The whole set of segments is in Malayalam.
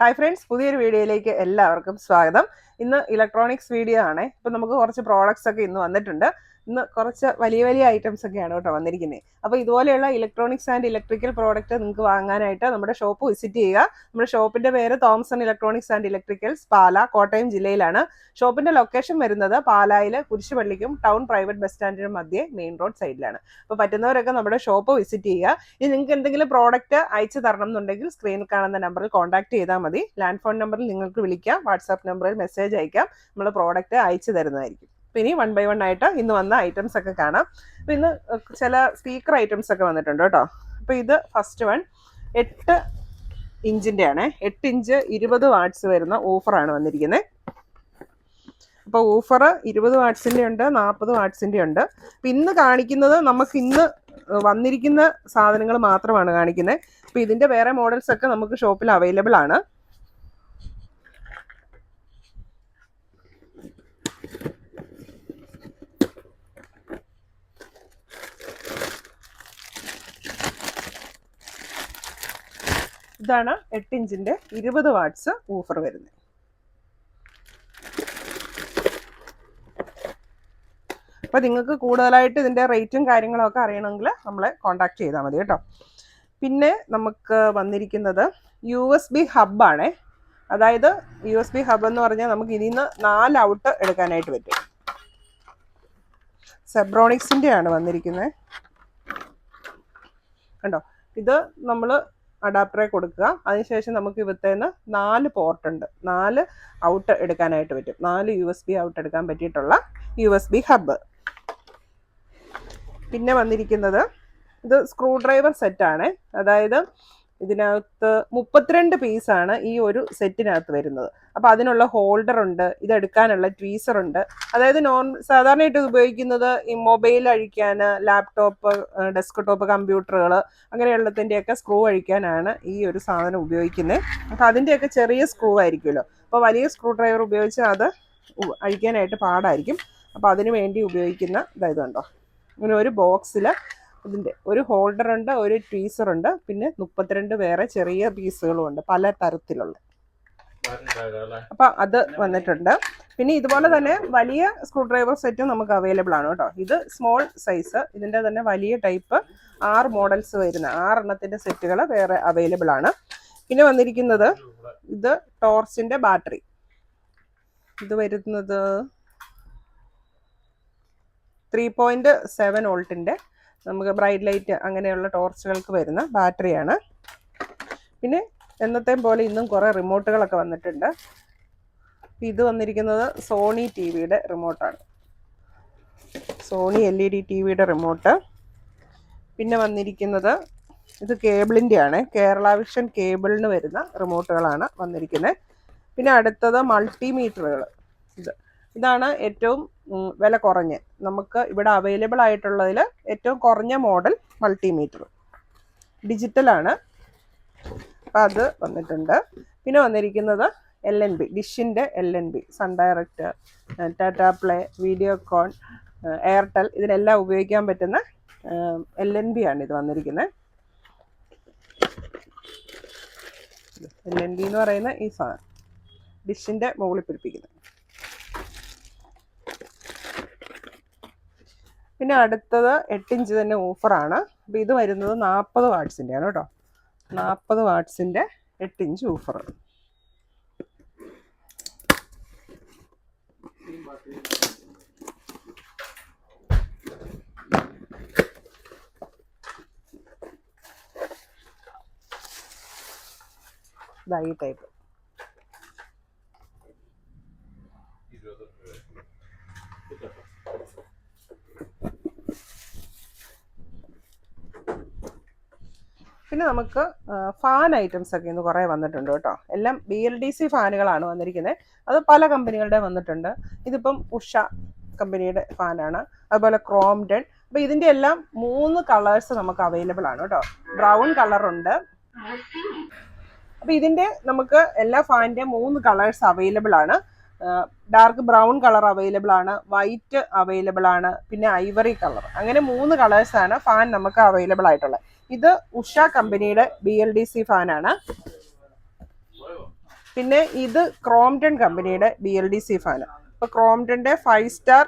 ഹായ് ഫ്രണ്ട്സ്, പുതിയൊരു വീഡിയോയിലേക്ക് എല്ലാവർക്കും സ്വാഗതം. ഇന്ന് ഇലക്ട്രോണിക്സ് വീഡിയോ ആണ്. ഇപ്പം നമുക്ക് കുറച്ച് പ്രോഡക്ട്സ് ഒക്കെ ഇന്ന് വന്നിട്ടുണ്ട്. ഇന്ന് കുറച്ച് വലിയ വലിയ ഐറ്റംസ് ഒക്കെയാണ് കേട്ടോ വന്നിരിക്കുന്നത്. അപ്പോൾ ഇതുപോലെയുള്ള ഇലക്ട്രോണിക്സ് ആൻഡ് ഇലക്ട്രിക്കൽ പ്രോഡക്റ്റ് നിങ്ങൾക്ക് വാങ്ങാനായിട്ട് നമ്മുടെ ഷോപ്പ് വിസിറ്റ് ചെയ്യുക. നമ്മുടെ ഷോപ്പിന്റെ പേര് തോംസൺ ഇലക്ട്രോണിക്സ് ആൻഡ് ഇലക്ട്രിക്കൽസ്, പാല, കോട്ടയം ജില്ലയിലാണ്. ഷോപ്പിന്റെ ലൊക്കേഷൻ വരുന്നത് പാലായിൽ കുരിശുപള്ളിക്കും ടൗൺ പ്രൈവറ്റ് ബസ് സ്റ്റാൻഡിനും മധ്യേ മെയിൻ റോഡ് സൈഡിലാണ്. അപ്പോൾ പറ്റുന്നവരൊക്കെ നമ്മുടെ ഷോപ്പ് വിസിറ്റ് ചെയ്യുക. ഇനി നിങ്ങൾക്ക് എന്തെങ്കിലും പ്രോഡക്റ്റ് അയച്ചു തരണം എന്നുണ്ടെങ്കിൽ സ്ക്രീനിൽ കാണുന്ന നമ്പറിൽ കോൺടാക്ട് ചെയ്താൽ മതി. ലാൻഡ് ഫോൺ നമ്പറിൽ നിങ്ങൾക്ക് വിളിക്കാം, വാട്സാപ്പ് നമ്പറിൽ മെസ്സേജ് അയക്കാം. നമ്മൾ പ്രോഡക്റ്റ് അയച്ചു തരുന്നതായിരിക്കും. പിന്നെ 1 by 1 ആയിട്ട് ഇന്ന് വന്ന ഐറ്റംസ് ഒക്കെ കാണാം. അപ്പോൾ ഇന്ന് ചില സ്പീക്കർ ഐറ്റംസ് ഒക്കെ വന്നിട്ടുണ്ട് കേട്ടോ. അപ്പോൾ ഇത് ഫസ്റ്റ് വൺ 8 ഇഞ്ചിൻ്റെ ആണ്. 8 ഇഞ്ച് 20 വാട്ട്സ് വരുന്ന ഓഫറാണ് വന്നിരിക്കുന്നത്. അപ്പോൾ ഓഫർ 20 വാട്ട്സിൻ്റെ ഉണ്ട്, 40 വാട്ട്സിൻ്റെ ഉണ്ട്. അപ്പം ഇന്ന് കാണിക്കുന്നത് നമുക്ക് ഇന്ന് വന്നിരിക്കുന്ന സാധനങ്ങൾ മാത്രമാണ് കാണിക്കുന്നത്. അപ്പോൾ ഇതിൻ്റെ വേറെ മോഡൽസ് ഒക്കെ നമുക്ക് ഷോപ്പിൽ അവൈലബിൾ ആണ്. ഇതാണ് 8 ഇഞ്ചിൻ്റെ 20 വാട്ട്സ് ഓഫർ വരുന്നത്. അപ്പോൾ നിങ്ങൾക്ക് കൂടുതലായിട്ട് ഇതിൻ്റെ റേറ്റും കാര്യങ്ങളൊക്കെ അറിയണമെങ്കിൽ നമ്മളെ കോൺടാക്ട് ചെയ്താൽ മതി കേട്ടോ. പിന്നെ നമുക്ക് വന്നിരിക്കുന്നത് USB ഹബ്ബാണേ. അതായത് USB ഹബ്ബ് എന്ന് പറഞ്ഞാൽ നമുക്ക് ഇതിൽ നിന്ന് 4 ഔട്ട് എടുക്കാനായിട്ട് പറ്റും. സെബ്രോണിക്സിൻ്റെ ആണ് വന്നിരിക്കുന്നത് കണ്ടോ. ഇത് നമ്മൾ അഡാപ്റ്ററെ കൊടുക്കുക. അതിനുശേഷം നമുക്ക് ഇവിടുത്തേന്ന് 4 പോർട്ട് ഉണ്ട്. 4 ഔട്ട് എടുക്കാനായിട്ട് പറ്റും. 4 USB ഔട്ട് എടുക്കാൻ പറ്റിയിട്ടുള്ള USB ഹബ്ബ്. പിന്നെ വന്നിരിക്കുന്നത് ഇത് സ്ക്രൂ ഡ്രൈവർ സെറ്റാണ്. അതായത് ഇതിനകത്ത് 32 പീസാണ് ഈ ഒരു സെറ്റിനകത്ത് വരുന്നത്. അപ്പോൾ അതിനുള്ള ഹോൾഡർ ഉണ്ട്, ഇതെടുക്കാനുള്ള ട്വീസർ ഉണ്ട്. അതായത് സാധാരണയായിട്ട് ഉപയോഗിക്കുന്നത് ഈ മൊബൈൽ അഴിക്കാൻ, ലാപ്ടോപ്പ്, ഡെസ്ക്ടോപ്പ് കമ്പ്യൂട്ടറുകൾ അങ്ങനെയുള്ളതിൻ്റെയൊക്കെ സ്ക്രൂ അഴിക്കാനാണ് ഈ ഒരു സാധനം ഉപയോഗിക്കുന്നത്. അപ്പോൾ അതിൻ്റെയൊക്കെ ചെറിയ സ്ക്രൂ ആയിരിക്കുമല്ലോ. അപ്പോൾ വലിയ സ്ക്രൂ ഡ്രൈവർ ഉപയോഗിച്ച് അത് അഴിക്കാനായിട്ട് പാടായിരിക്കും. അപ്പോൾ അതിന് വേണ്ടി ഉപയോഗിക്കുന്ന ഇതായത് കണ്ടോ. ഇങ്ങനെ ഒരു ബോക്സിൽ ഇതിൻ്റെ ഒരു ഹോൾഡർ ഉണ്ട്, ഒരു ട്വീസർ ഉണ്ട്, പിന്നെ 32 വേറെ ചെറിയ പീസുകളും ഉണ്ട് പല തരത്തിലുള്ള. അപ്പം അത് വന്നിട്ടുണ്ട്. പിന്നെ ഇതുപോലെ തന്നെ വലിയ സ്ക്രൂ ഡ്രൈവർ സെറ്റും നമുക്ക് അവൈലബിൾ ആണ് കേട്ടോ. ഇത് സ്മോൾ സൈസ്, ഇതിൻ്റെ തന്നെ വലിയ ടൈപ്പ് 6 മോഡൽസ് വരുന്ന 6 എണ്ണത്തിൻ്റെ സെറ്റുകൾ വേറെ അവൈലബിൾ ആണ്. പിന്നെ വന്നിരിക്കുന്നത് ഇത് ടോർച്ചിൻ്റെ ബാറ്ററി. ഇത് വരുന്നത് 3.7 വോൾട്ടിൻ്റെ നമുക്ക് ബ്രൈറ്റ് ലൈറ്റ് അങ്ങനെയുള്ള ടോർച്ചുകൾക്ക് വരുന്ന ബാറ്ററിയാണ്. പിന്നെ എന്നത്തെ പോലെ ഇന്നും കുറേ റിമോട്ടുകളൊക്കെ വന്നിട്ടുണ്ട്. ഇത് വന്നിരിക്കുന്നത് സോണി TV-യുടെ റിമോട്ടാണ്. സോണി LED TV-യുടെ റിമോട്ട്. പിന്നെ വന്നിരിക്കുന്നത് ഇത് കേബിളിൻ്റെ ആണ്. കേരള വിഷൻ കേബിളിന് വരുന്ന റിമോട്ടുകളാണ് വന്നിരിക്കുന്നത്. പിന്നെ അടുത്തത് മൾട്ടിമീറ്ററുകൾ. ഇതാണ് ഏറ്റവും വില കുറഞ്ഞ് നമുക്ക് ഇവിടെ അവൈലബിൾ ആയിട്ടുള്ളതിൽ ഏറ്റവും കുറഞ്ഞ മോഡൽ മൾട്ടിമീറ്റർ. ഡിജിറ്റലാണ്. അപ്പം അത് വന്നിട്ടുണ്ട്. പിന്നെ വന്നിരിക്കുന്നത് LNB, ഡിഷിൻ്റെ LNB, Sun Direct, Tata play, Videocon, Airtel ഇതിനെല്ലാം ഉപയോഗിക്കാൻ പറ്റുന്ന LNB ആണ് ഇത് വന്നിരിക്കുന്നത്. LNB എന്ന് പറയുന്ന ഈ സാധനം ഡിഷിൻ്റെ മുകളിൽ പിടിപ്പിക്കുന്നത്. പിന്നെ അടുത്തത് 8 ഇഞ്ച് തന്നെ ഓഫറാണ്. അപ്പോൾ ഇത് വരുന്നത് 40 വാട്ട്സിൻ്റെ ആണ് കേട്ടോ. 40 വാട്ട്സിൻ്റെ 8 ഇഞ്ച് ഓഫർ. ഇതാ ഈ ടൈപ്പ്. പിന്നെ നമുക്ക് ഫാൻ ഐറ്റംസ് ഒക്കെ ഇന്ന് കുറേ വന്നിട്ടുണ്ട് കേട്ടോ. എല്ലാം BLDC ഫാനുകളാണ് വന്നിരിക്കുന്നത്. അത് പല കമ്പനികളുടെ വന്നിട്ടുണ്ട്. ഇതിപ്പം ഉഷ കമ്പനിയുടെ ഫാനാണ്. അതുപോലെ ക്രോംഡൺ. അപ്പോൾ ഇതിൻ്റെ എല്ലാം 3 കളേഴ്സ് നമുക്ക് അവൈലബിൾ ആണ് കേട്ടോ. ബ്രൗൺ കളറുണ്ട്. അപ്പോൾ ഇതിൻ്റെ നമുക്ക് എല്ലാ ഫാനിൻ്റെ 3 കളേഴ്സ് അവൈലബിൾ ആണ്. ഡാർക്ക് ബ്രൗൺ കളർ അവൈലബിൾ ആണ്, വൈറ്റ് അവൈലബിൾ ആണ്, പിന്നെ ഐവറി കളർ. അങ്ങനെ 3 കളേഴ്സാണ് ഫാൻ നമുക്ക് അവൈലബിൾ ആയിട്ടുള്ളത്. ഇത് ഉഷ കമ്പനിയുടെ BLDC ഫാനാണ്. പിന്നെ ഇത് ക്രോംപ്ടൺ കമ്പനിയുടെ BLDC ഫാന്. അപ്പോൾ ക്രോംപ്ടൻ്റെ 5 സ്റ്റാർ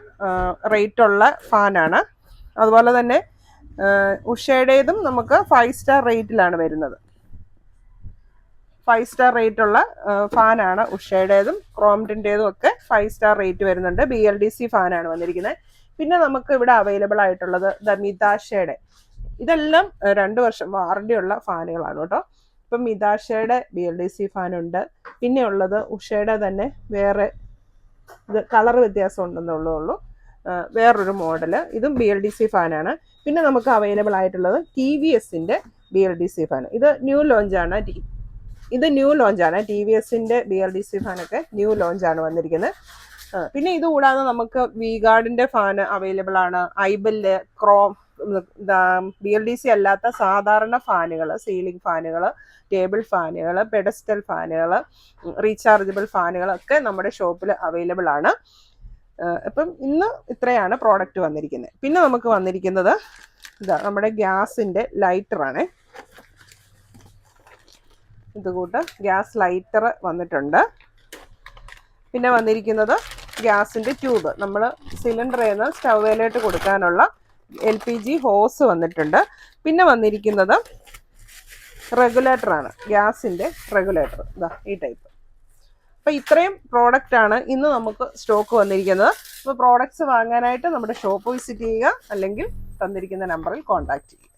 റേറ്റ് ഉള്ള ഫാനാണ്. അതുപോലെ തന്നെ ഉഷയുടേതും നമുക്ക് 5 സ്റ്റാർ റേറ്റിലാണ് വരുന്നത്. 5 സ്റ്റാർ റേറ്റ് ഉള്ള ഫാനാണ് ഉഷയുടേതും ക്രോംപ്ടൻ്റേതും ഒക്കെ 5 സ്റ്റാർ റേറ്റ് വരുന്നുണ്ട്. BLDC ഫാനാണ് വന്നിരിക്കുന്നത്. പിന്നെ നമുക്ക് ഇവിടെ അവൈലബിൾ ആയിട്ടുള്ളത് മിതാഷയുടെ, ഇതെല്ലാം 2 വർഷം വാറണ്ടി ഉള്ള ഫാനുകളാണ് കേട്ടോ. ഇപ്പം മിതാഷയുടെ BLDC ഫാനുണ്ട്. പിന്നെ ഉള്ളത് ഉഷയുടെ തന്നെ വേറെ ഇത് കളർ വ്യത്യാസം ഉണ്ടെന്നുള്ളൂ, വേറൊരു മോഡല്. ഇതും BLDC ഫാനാണ്. പിന്നെ നമുക്ക് അവൈലബിൾ ആയിട്ടുള്ളത് TVSൻ്റെ BLDC ഫാൻ. ഇത് ന്യൂ ലോഞ്ചാണ്. TVSൻ്റെ BLDC ഫാനൊക്കെ ന്യൂ ലോഞ്ചാണ് വന്നിരിക്കുന്നത്. പിന്നെ ഇത് കൂടാതെ നമുക്ക് V-Guardൻ്റെ ഫാൻ അവൈലബിൾ ആണ്. ഐബെല്ല്, BLDC അല്ലാത്ത സാധാരണ ഫാനുകൾ, സീലിംഗ് ഫാനുകൾ, ടേബിൾ ഫാനുകൾ, പെഡസ്റ്റൽ ഫാനുകൾ, റീചാർജബിൾ ഫാനുകളൊക്കെ നമ്മുടെ ഷോപ്പിൽ അവൈലബിൾ ആണ്. അപ്പം ഇന്ന് ഇത്രയാണ് പ്രോഡക്റ്റ് വന്നിരിക്കുന്നത്. പിന്നെ നമുക്ക് വന്നിരിക്കുന്നത് നമ്മുടെ ഗ്യാസിൻ്റെ ലൈറ്ററാണ്. ഇതുകൂട്ട് ഗ്യാസ് ലൈറ്റർ വന്നിട്ടുണ്ട്. പിന്നെ വന്നിരിക്കുന്നത് ഗ്യാസിൻ്റെ ട്യൂബ്, നമ്മൾ സിലിണ്ടറിൽ നിന്ന് സ്റ്റൗവേലോട്ട് കൊടുക്കാനുള്ള LPG ഹോസ് വന്നിട്ടുണ്ട്. പിന്നെ വന്നിരിക്കുന്നത് റെഗുലേറ്ററാണ്, ഗ്യാസിൻ്റെ റെഗുലേറ്റർ, ഈ ടൈപ്പ്. അപ്പോൾ ഇത്രയും പ്രോഡക്റ്റാണ് ഇന്ന് നമുക്ക് സ്റ്റോക്ക് വന്നിരിക്കുന്നത്. അപ്പോൾ പ്രോഡക്റ്റ്സ് വാങ്ങാനായിട്ട് നമ്മുടെ ഷോപ്പ് വിസിറ്റ് ചെയ്യുക, അല്ലെങ്കിൽ തന്നിരിക്കുന്ന നമ്പറിൽ കോൺടാക്റ്റ് ചെയ്യുക.